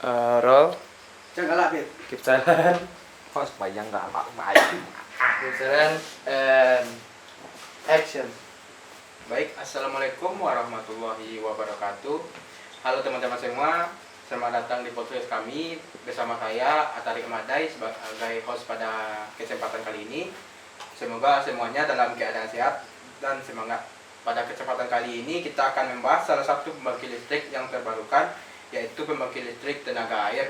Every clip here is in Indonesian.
Roll, Jangan galak, Beb. keep silent. Kok supaya nggak baik. Keep silent and action. Baik, Assalamualaikum warahmatullahi wabarakatuh. Halo teman-teman semua, selamat datang di podcast kami bersama saya Atarik Madai sebagai host pada kesempatan kali ini. Semoga semuanya dalam keadaan sehat dan semangat. Pada kesempatan kali ini kita akan membahas salah satu pembangkit listrik yang terbarukan, yaitu pembangkit listrik tenaga air,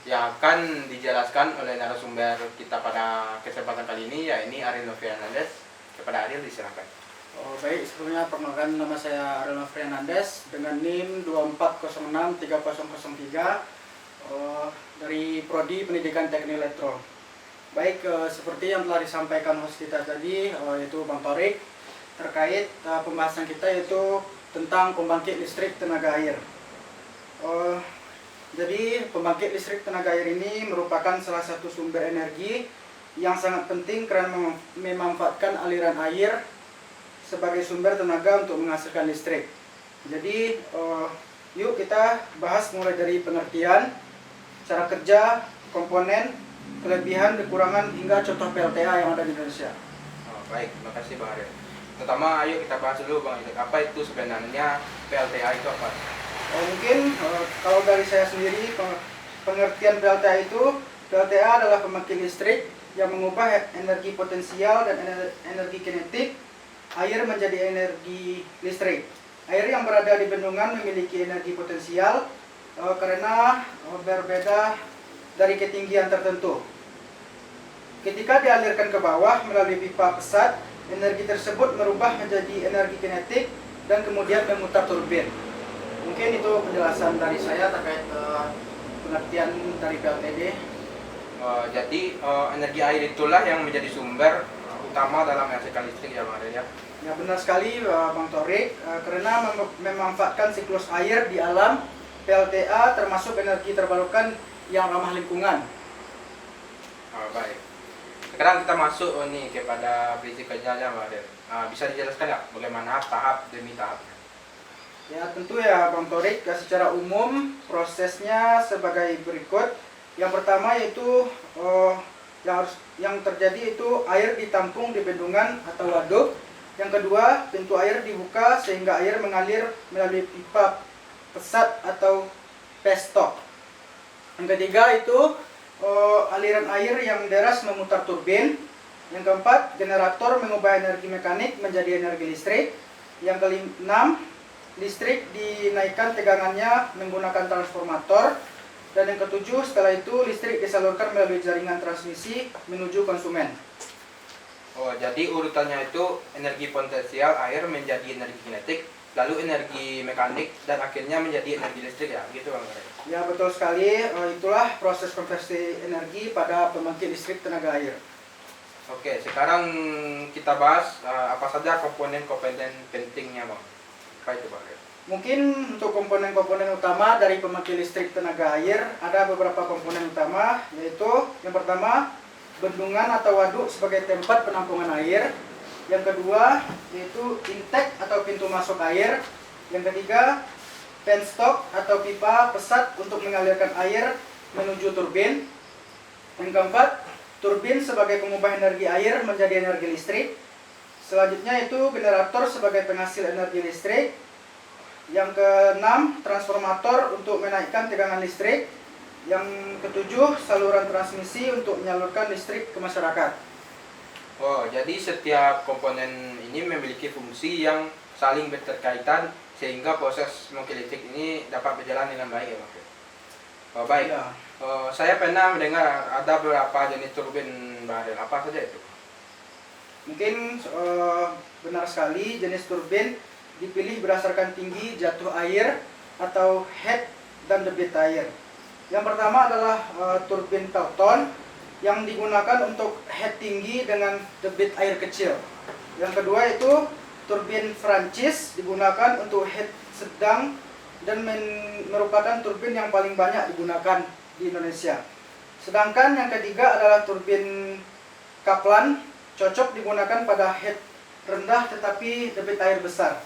yang akan dijelaskan oleh narasumber kita pada kesempatan kali ini, yaitu Ariel Fernandes. Kepada Ariel disilakan. Oh, baik, sebelumnya perkenalkan nama saya Ariel Fernandes dengan NIM 24063003 dari Prodi Pendidikan Teknik Elektro. Baik, seperti yang telah disampaikan host kita tadi, yaitu Bang Torik, terkait pembahasan kita yaitu tentang pembangkit listrik tenaga air. Jadi pembangkit listrik tenaga air ini merupakan salah satu sumber energi yang sangat penting karena memanfaatkan aliran air sebagai sumber tenaga untuk menghasilkan listrik. Jadi yuk kita bahas mulai dari pengertian, cara kerja, komponen, kelebihan, kekurangan, hingga contoh PLTA yang ada di Indonesia. Baik, terima kasih Bang Ariel. Pertama, ayo kita bahas dulu Bang, apa itu sebenarnya PLTA itu apa? Mungkin kalau dari saya sendiri, pengertian PLTA itu, PLTA adalah pembangkit listrik yang mengubah energi potensial dan energi kinetik air menjadi energi listrik. Air yang berada di bendungan memiliki energi potensial karena berbeda dari ketinggian tertentu. Ketika dialirkan ke bawah melalui pipa pesat, energi tersebut merubah menjadi energi kinetik dan kemudian memutar turbin. Mungkin itu penjelasan dari saya terkait pengertian dari PLTD. Jadi energi air itulah yang menjadi sumber utama dalam menghasilkan listrik ya Bang Ariel ya? Ya benar sekali Bang Torik, karena memanfaatkan siklus air di alam, PLTA termasuk energi terbarukan yang ramah lingkungan. Baik. Sekarang kita masuk nih kepada prinsip kerjanya Bang Ariel. Bisa dijelaskan nggak bagaimana tahap demi tahapnya? Ya tentu ya Bang Torik, secara umum prosesnya sebagai berikut. Yang pertama yaitu yang terjadi itu air ditampung di bendungan atau waduk. Yang kedua, pintu air dibuka sehingga air mengalir melalui pipa pesat atau penstop. Yang ketiga itu aliran air yang deras memutar turbin. Yang keempat, generator mengubah energi mekanik menjadi energi listrik. Yang keenam, listrik dinaikkan tegangannya menggunakan transformator. Dan yang ketujuh, setelah itu listrik disalurkan melalui jaringan transmisi menuju konsumen. Jadi urutannya itu energi potensial air menjadi energi kinetik, lalu energi mekanik, dan akhirnya menjadi energi listrik ya, gitu Bang Ariel? Ya betul sekali, itulah proses konversi energi pada pembangkit listrik tenaga air. Oke, sekarang kita bahas apa saja komponen-komponen pentingnya Bang. Apa itu Bang Ariel? Mungkin untuk komponen-komponen utama dari pembangkit listrik tenaga air, ada beberapa komponen utama, yaitu yang pertama, bendungan atau waduk sebagai tempat penampungan air. Yang kedua, yaitu intake atau pintu masuk air. Yang ketiga, penstop atau pipa pesat untuk mengalirkan air menuju turbin. Yang keempat, turbin sebagai pengubah energi air menjadi energi listrik. Selanjutnya itu generator sebagai penghasil energi listrik. Yang keenam, transformator untuk menaikkan tegangan listrik. Yang ketujuh, saluran transmisi untuk menyalurkan listrik ke masyarakat. Jadi setiap komponen ini memiliki fungsi yang saling berkaitan sehingga proses pembangkit listrik ini dapat berjalan dengan baik ya Bang. Baik. Ya. Saya pernah mendengar ada beberapa jenis turbin Bang Ariel. Apa saja itu? Mungkin benar sekali, jenis turbin dipilih berdasarkan tinggi jatuh air atau head dan debit air. Yang pertama adalah turbin Pelton yang digunakan untuk head tinggi dengan debit air kecil. Yang kedua itu turbin Francis digunakan untuk head sedang dan merupakan turbin yang paling banyak digunakan di Indonesia. Sedangkan yang ketiga adalah turbin Kaplan, cocok digunakan pada head rendah tetapi debit air besar.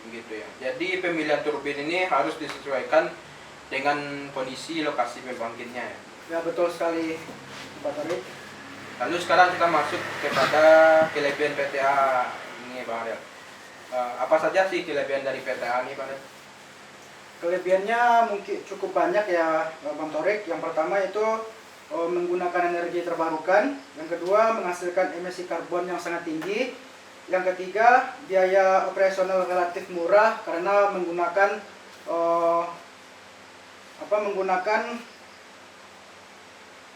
Begitu ya. Jadi pemilihan turbin ini harus disesuaikan dengan kondisi lokasi pembangkitnya ya. Ya betul sekali Pak Torik. Lalu sekarang kita masuk kepada kelebihan PTA ini Bang Ariel. Apa saja sih kelebihan dari PTA ini Bang Ariel? Kelebihannya mungkin cukup banyak ya Bang Torik. Yang pertama itu menggunakan energi terbarukan. Yang kedua menghasilkan emisi karbon yang sangat tinggi. Yang ketiga biaya operasional relatif murah karena menggunakan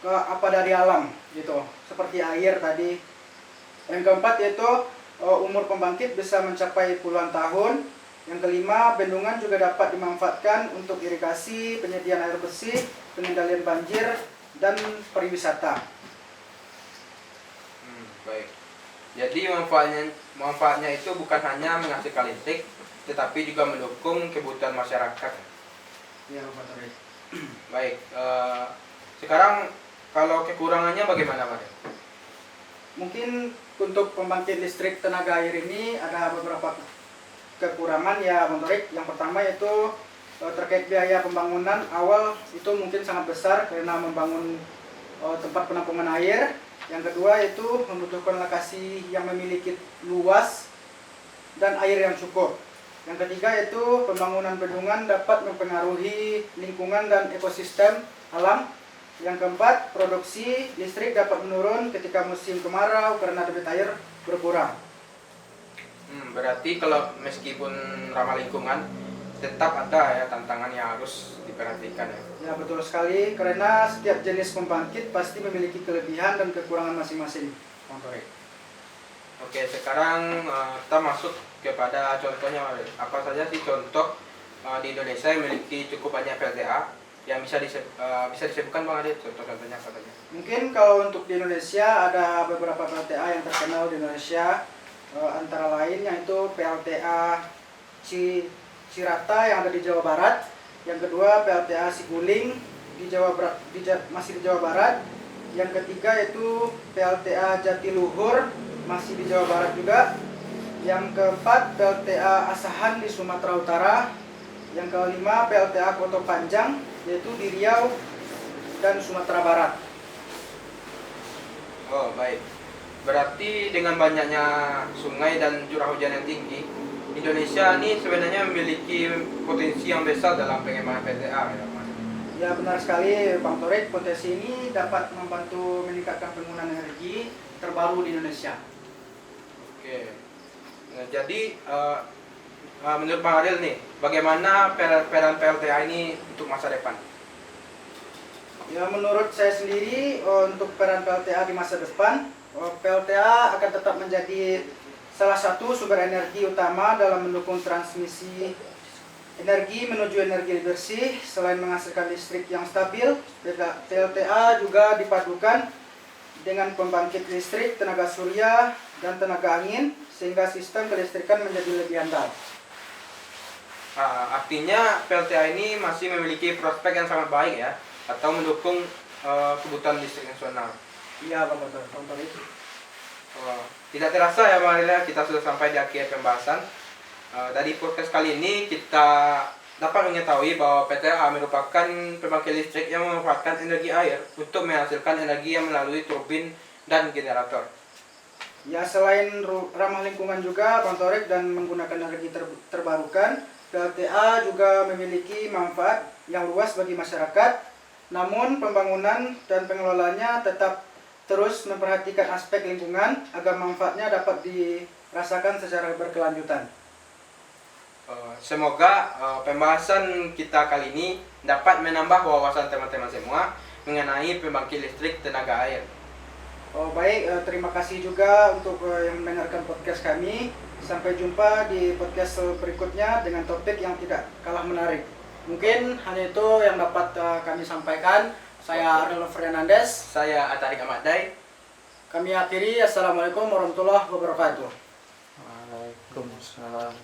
apa dari alam gitu, seperti air tadi. Yang keempat yaitu umur pembangkit bisa mencapai puluhan tahun. Yang kelima, bendungan juga dapat dimanfaatkan untuk irigasi, penyediaan air bersih, pengendalian banjir, dan pariwisata. Baik. Jadi manfaatnya itu bukan hanya menghasilkan listrik, tetapi juga mendukung kebutuhan masyarakat. Ya, Pak Torik. Baik. Sekarang kalau kekurangannya bagaimana Pak? Mungkin untuk pembangkit listrik tenaga air ini ada beberapa kekurangan ya Bang Torik. Yang pertama yaitu terkait biaya pembangunan awal itu mungkin sangat besar karena membangun tempat penampungan air. Yang kedua itu membutuhkan lokasi yang memiliki luas dan air yang cukup. Yang ketiga yaitu pembangunan bendungan dapat mempengaruhi lingkungan dan ekosistem alam. Yang keempat, produksi listrik dapat menurun ketika musim kemarau karena debit air berkurang. Berarti kalau meskipun ramah lingkungan, tetap ada ya tantangan yang harus diperhatikan ya. Ya betul sekali, karena setiap jenis pembangkit pasti memiliki kelebihan dan kekurangan masing-masing. Oke, sekarang kita masuk kepada contohnya. Apa saja sih contoh di Indonesia yang memiliki cukup banyak PLTA yang bisa disebutkan Bang Adit, contoh-contohnya katanya? Mungkin kalau untuk di Indonesia ada beberapa PLTA yang terkenal di Indonesia, antara lain yaitu PLTA Cirata yang ada di Jawa Barat. Yang kedua PLTA Siguling di masih di Jawa Barat. Yang ketiga yaitu PLTA Jatiluhur masih di Jawa Barat juga. Yang keempat PLTA Asahan di Sumatera Utara. Yang kelima PLTA Koto Panjang yaitu di Riau dan Sumatera Barat. Oh baik, berarti dengan banyaknya sungai dan curah hujan yang tinggi, Indonesia ini sebenarnya memiliki potensi yang besar dalam pengembangan PLTA ya Mas? Ya benar sekali Bang Torik, potensi ini dapat membantu meningkatkan penggunaan energi terbaru di Indonesia. Oke, nah, jadi menurut Bang Ariel nih, bagaimana peran PLTA ini untuk masa depan? Ya menurut saya sendiri untuk peran PLTA di masa depan, PLTA akan tetap menjadi salah satu sumber energi utama dalam mendukung transmisi energi menuju energi bersih. Selain menghasilkan listrik yang stabil, PLTA juga dipadukan dengan pembangkit listrik, tenaga surya, dan tenaga angin, sehingga sistem kelistrikan menjadi lebih andal. Artinya PLTA ini masih memiliki prospek yang sangat baik ya, atau mendukung kebutuhan listrik nasional. Iya Bang Torik. Tidak terasa ya Bang Ariel, kita sudah sampai di akhir pembahasan. Dari podcast kali ini kita dapat mengetahui bahwa PLTA merupakan pembangkit listrik yang memanfaatkan energi air untuk menghasilkan energi yang melalui turbin dan generator. Ya selain ramah lingkungan juga Bang Torik dan menggunakan energi terbarukan, PLTA juga memiliki manfaat yang luas bagi masyarakat. Namun pembangunan dan pengelolaannya tetap terus memperhatikan aspek lingkungan agar manfaatnya dapat dirasakan secara berkelanjutan. Semoga pembahasan kita kali ini dapat menambah wawasan teman-teman semua mengenai pembangkit listrik tenaga air. Baik, terima kasih juga untuk yang mendengarkan podcast kami. Sampai jumpa di podcast berikutnya dengan topik yang tidak kalah menarik. Mungkin hanya itu yang dapat kami sampaikan. Saya Ariel Fernandes. Saya Atarik Ahmad-Dai. Kami akhiri. Assalamualaikum warahmatullahi wabarakatuh. Waalaikumsalam.